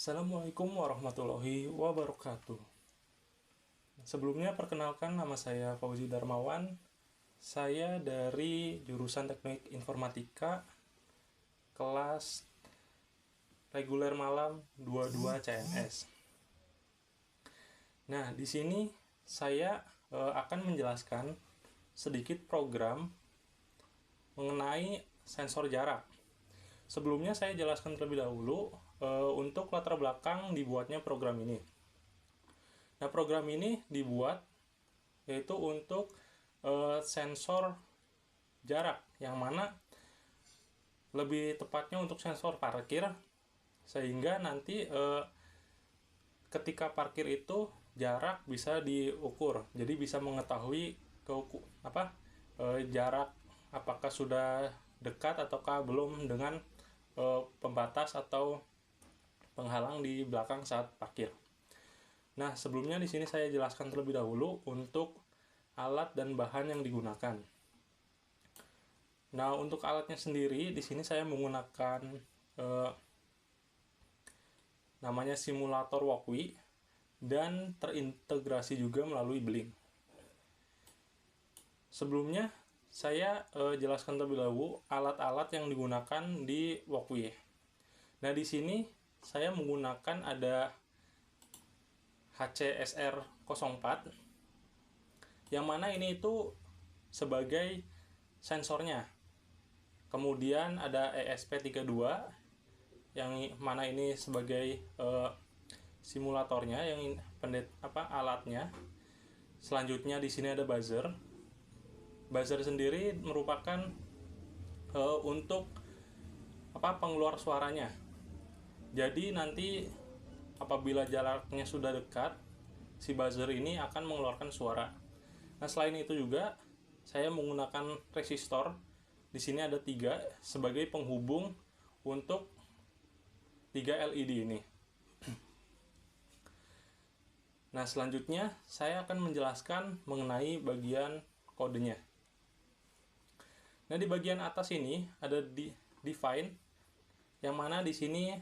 Assalamualaikum warahmatullahi wabarakatuh. Sebelumnya perkenalkan, nama saya Fauzi Darmawan. Saya dari jurusan Teknik Informatika kelas reguler malam 22 CNS. Nah, di sini saya akan menjelaskan sedikit program mengenai sensor jarak. Sebelumnya saya jelaskan terlebih dahulu untuk latar belakang dibuatnya program ini. Nah, program ini dibuat yaitu untuk sensor jarak, yang mana lebih tepatnya untuk sensor parkir, sehingga nanti ketika parkir itu jarak bisa diukur, jadi bisa mengetahui jarak apakah sudah dekat ataukah belum dengan pembatas atau penghalang di belakang saat parkir. Nah, sebelumnya di sini saya jelaskan terlebih dahulu untuk alat dan bahan yang digunakan. Nah, untuk alatnya sendiri di sini saya menggunakan namanya simulator walkway dan terintegrasi juga melalui Blink. Sebelumnya saya jelaskan terlebih dahulu alat-alat yang digunakan di walkway. Nah, di sini saya menggunakan ada HCSR 04, yang mana ini itu sebagai sensornya. Kemudian ada ESP32, yang mana ini sebagai simulatornya, yang alatnya. Selanjutnya di sini ada buzzer. Buzzer sendiri merupakan untuk pengeluar suaranya. Jadi nanti apabila jaraknya sudah dekat, si buzzer ini akan mengeluarkan suara. Nah, selain itu juga saya menggunakan resistor. Di sini ada 3 sebagai penghubung untuk 3 LED ini. Nah, selanjutnya saya akan menjelaskan mengenai bagian kodenya. Nah, di bagian atas ini ada define, yang mana di sini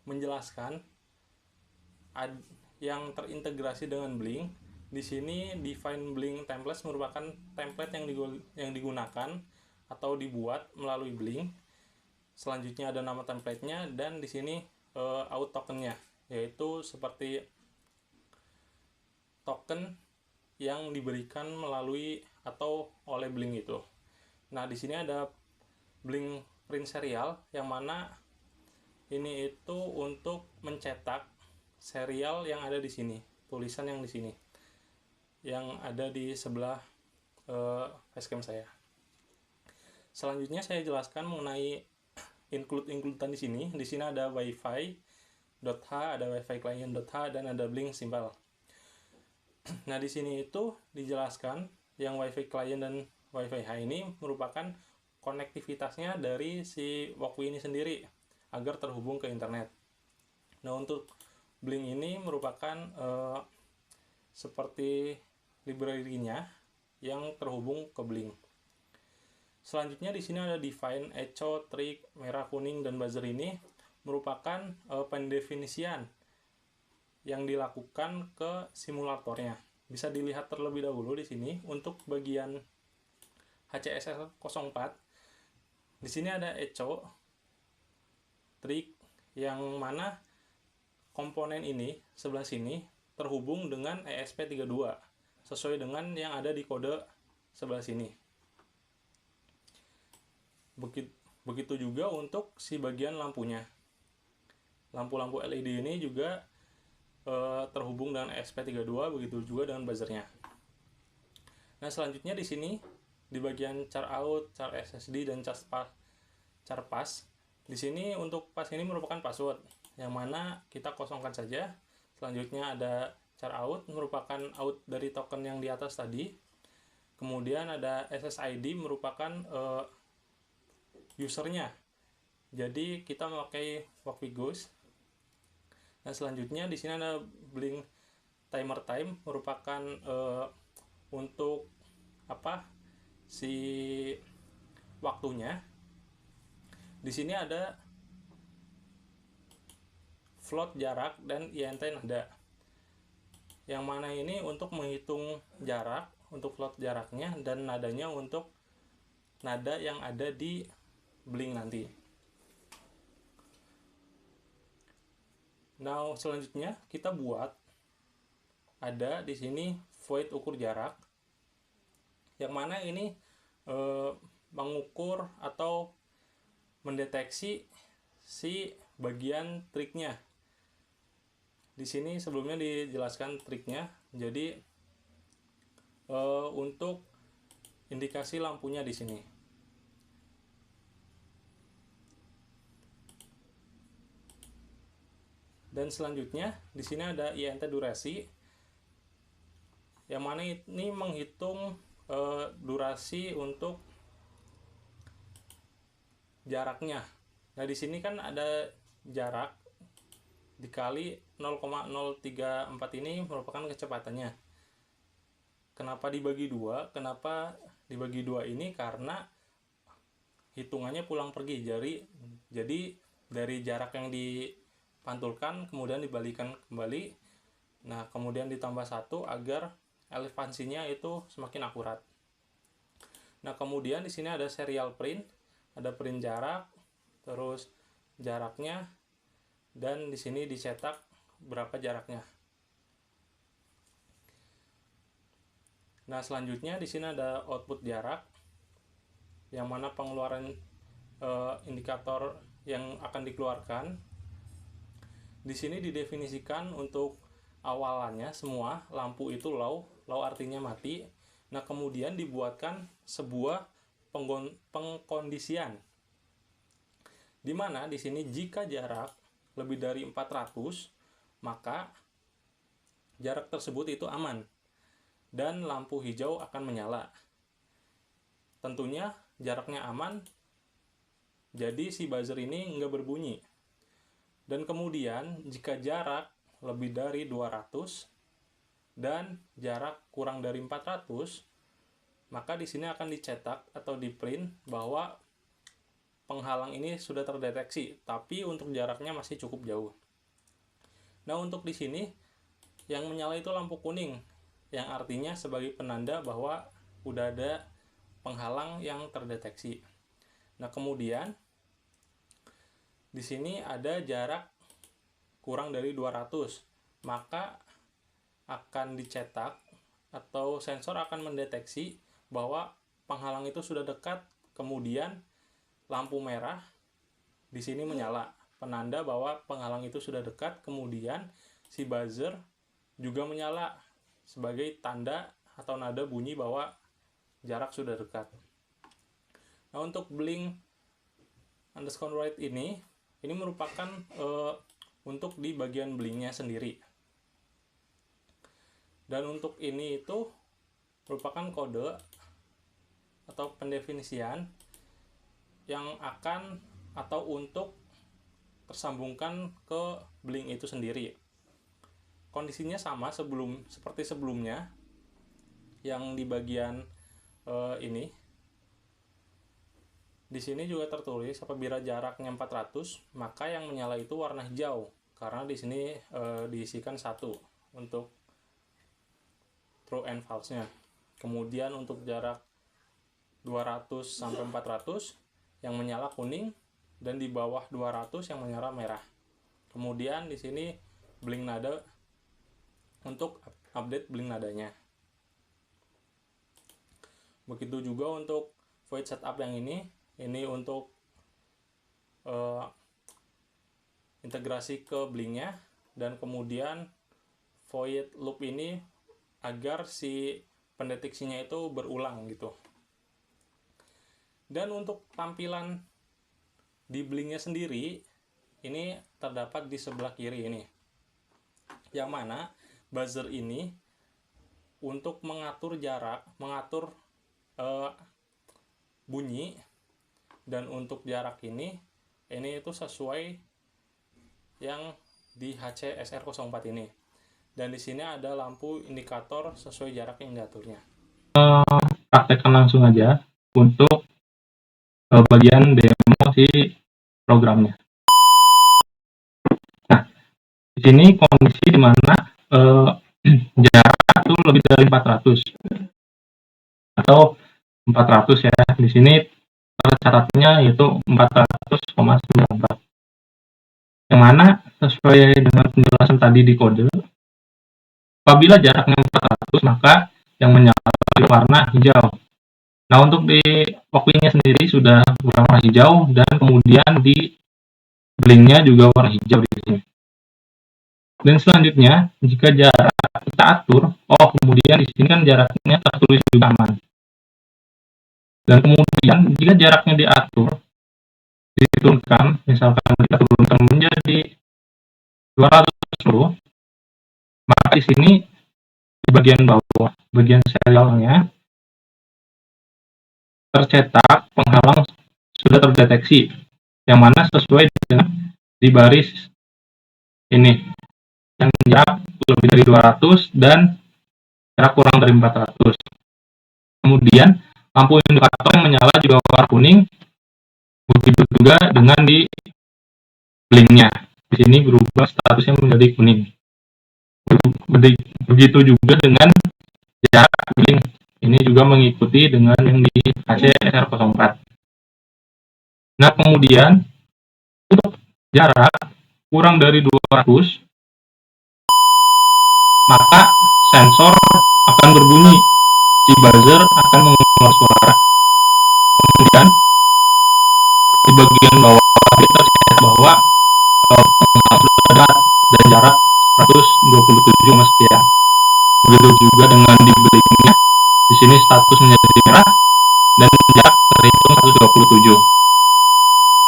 menjelaskan yang terintegrasi dengan Blink. Di sini define Blink templates merupakan template yang digunakan atau dibuat melalui Blink. Selanjutnya ada nama templatenya, dan di sini out tokennya, yaitu seperti token yang diberikan melalui atau oleh Blink itu. Nah, di sini ada Blink print serial, yang mana ini itu untuk mencetak serial yang ada di sini, tulisan yang di sini, yang ada di sebelah facecam saya. Selanjutnya saya jelaskan mengenai include-includean di sini. Di sini ada wifi.h, ada wifi client.h, dan ada Blink symbol. Nah, di sini itu dijelaskan yang wifi client dan wifi H ini merupakan konektivitasnya dari si walkway ini sendiri agar terhubung ke internet. Nah, untuk Blink ini merupakan seperti library-nya yang terhubung ke Blink. Selanjutnya di sini ada define, echo, trick, merah, kuning, dan buzzer. Ini merupakan pendefinisian yang dilakukan ke simulatornya. Bisa dilihat terlebih dahulu di sini untuk bagian HCSR 04. Di sini ada echo, trick, yang mana komponen ini sebelah sini terhubung dengan ESP32 sesuai dengan yang ada di kode sebelah sini. Begitu juga untuk si bagian lampunya. Lampu-lampu LED ini juga terhubung dengan ESP32, begitu juga dengan buzzernya. Nah, selanjutnya di sini di bagian char out, char SSD, dan char pass. Di sini untuk pass ini merupakan password, yang mana kita kosongkan saja. Selanjutnya ada char out, merupakan out dari token yang di atas tadi. Kemudian ada SSID, merupakan usernya. Jadi kita memakai walkway ghost. Nah, selanjutnya di sini ada Blink timer time, merupakan untuk si waktunya. Di sini ada float jarak, dan INT nada. Yang mana ini untuk menghitung jarak, untuk float jaraknya, dan nadanya untuk nada yang ada di bling nanti. Nah, selanjutnya kita buat ada di sini void ukur jarak, yang mana ini mengukur atau mendeteksi si bagian triknya. Di sini sebelumnya dijelaskan triknya. Jadi untuk indikasi lampunya di sini. Dan selanjutnya di sini ada INT durasi, yang mana ini menghitung durasi untuk jaraknya. Nah, di sini kan ada jarak dikali 0,034 ini merupakan kecepatannya. Kenapa dibagi 2? Kenapa dibagi 2 ini? Karena hitungannya pulang pergi. Jadi dari jarak yang dipantulkan kemudian dibalikan kembali. Nah, kemudian ditambah 1 agar elevansinya itu semakin akurat. Nah, kemudian di sini ada serial print, ada print jarak, terus jaraknya, dan di sini dicetak berapa jaraknya. Nah, selanjutnya di sini ada output jarak, yang mana pengeluaran indikator yang akan dikeluarkan. Di sini didefinisikan untuk awalannya semua lampu itu low artinya mati. Nah, kemudian dibuatkan sebuah pengkondisian, di mana di sini jika jarak lebih dari 400, maka jarak tersebut itu aman dan lampu hijau akan menyala. Tentunya jaraknya aman, jadi si buzzer ini nggak berbunyi. Dan kemudian jika jarak lebih dari 200 dan jarak kurang dari 400, maka di sini akan dicetak atau di print bahwa penghalang ini sudah terdeteksi, tapi untuk jaraknya masih cukup jauh. Nah, untuk di sini yang menyala itu lampu kuning, yang artinya sebagai penanda bahwa udah ada penghalang yang terdeteksi. Nah, kemudian di sini ada jarak kurang dari 200, maka akan dicetak atau sensor akan mendeteksi bahwa penghalang itu sudah dekat, kemudian lampu merah di sini menyala, penanda bahwa penghalang itu sudah dekat, kemudian si buzzer juga menyala sebagai tanda atau nada bunyi bahwa jarak sudah dekat. Nah, untuk blink underscore right ini merupakan untuk di bagian blinknya sendiri. Dan untuk ini itu merupakan kode atau pendefinisian yang akan atau untuk tersambungkan ke blink itu sendiri. Kondisinya sama seperti sebelumnya yang di bagian ini. Di sini juga tertulis apabila jaraknya 400, maka yang menyala itu warna hijau, karena di sini diisikan 1 untuk true and false-nya. Kemudian untuk jarak 200 sampai 400 yang menyala kuning, dan di bawah 200 yang menyala merah. Kemudian di sini blink nada untuk update blink nadanya. Begitu juga untuk void setup yang ini untuk integrasi ke blinknya, dan kemudian void loop ini agar si pendeteksinya itu berulang gitu. Dan untuk tampilan di blinknya sendiri ini terdapat di sebelah kiri ini, yang mana buzzer ini untuk mengatur jarak, mengatur bunyi, dan untuk jarak ini itu sesuai yang di HC-SR04 ini. Dan di sini ada lampu indikator sesuai jarak yang diaturnya. Praktekkan langsung aja untuk bagian demo si programnya. Nah, Di sini kondisi di mana jarak itu lebih dari 400 atau 400 ya. Di sini tercatatnya yaitu 400,94. Yang mana sesuai dengan penjelasan tadi di kode, apabila jaraknya 400 maka yang menyala warna hijau. Nah, untuk di clockingnya sendiri sudah berwarna hijau dan kemudian di blinknya juga warna hijau di sini. Dan selanjutnya, jika jarak kita atur, kemudian di sini kan jaraknya tertulis juga aman. Dan kemudian jika jaraknya diatur, diturunkan, misalkan kita turunkan menjadi 210, maka di sini di bagian bawah, bagian serialnya tercetak penghalang sudah terdeteksi, yang mana sesuai dengan di baris ini yang jarak lebih dari 200 dan jarak kurang dari 400. Kemudian lampu indikator yang menyala juga warna kuning, begitu juga dengan di blinknya. Di sini berubah statusnya menjadi kuning. Begitu juga dengan jarak blink. Ini juga mengikuti dengan yang di HC-R04. Nah, kemudian untuk jarak kurang dari 200, maka sensor akan berbunyi, si buzzer akan mengeluarkan suara. Kemudian di bagian bawah kita terlihat bahwa sudah ada dan jarak 127 sekian. Begitu juga dengan di blinknya, di sini status menjadi merah dan jarak terhitung 127.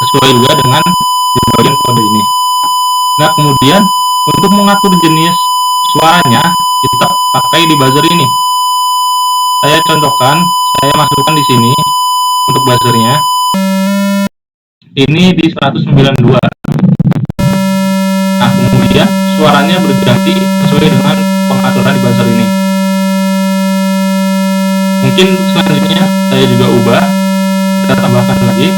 Sesuai juga dengan di bagian kode ini. Nah, kemudian untuk mengatur jenis suaranya, kita pakai di buzzer ini. Saya contohkan, saya masukkan di sini untuk buzzernya. Ini di 192. Nah, kemudian suaranya berganti sesuai dengan pengaturan di buzzer ini. Mungkin selanjutnya saya juga ubah, kita tambahkan lagi.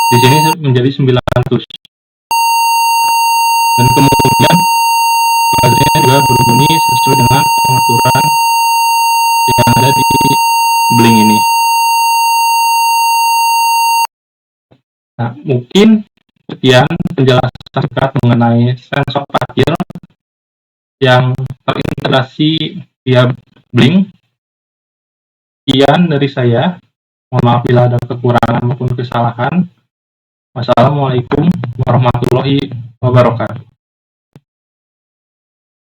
Di sini menjadi 900. Dan kemudian buzzernya juga berbunyi sesuai dengan pengaturan yang ada di blink ini. Nah, mungkin sekian penjelasan singkat mengenai sensor parkir yang terintegrasi via blink. Sekian dari saya. Mohon maaf bila ada kekurangan maupun kesalahan. Wassalamualaikum warahmatullahi wabarakatuh.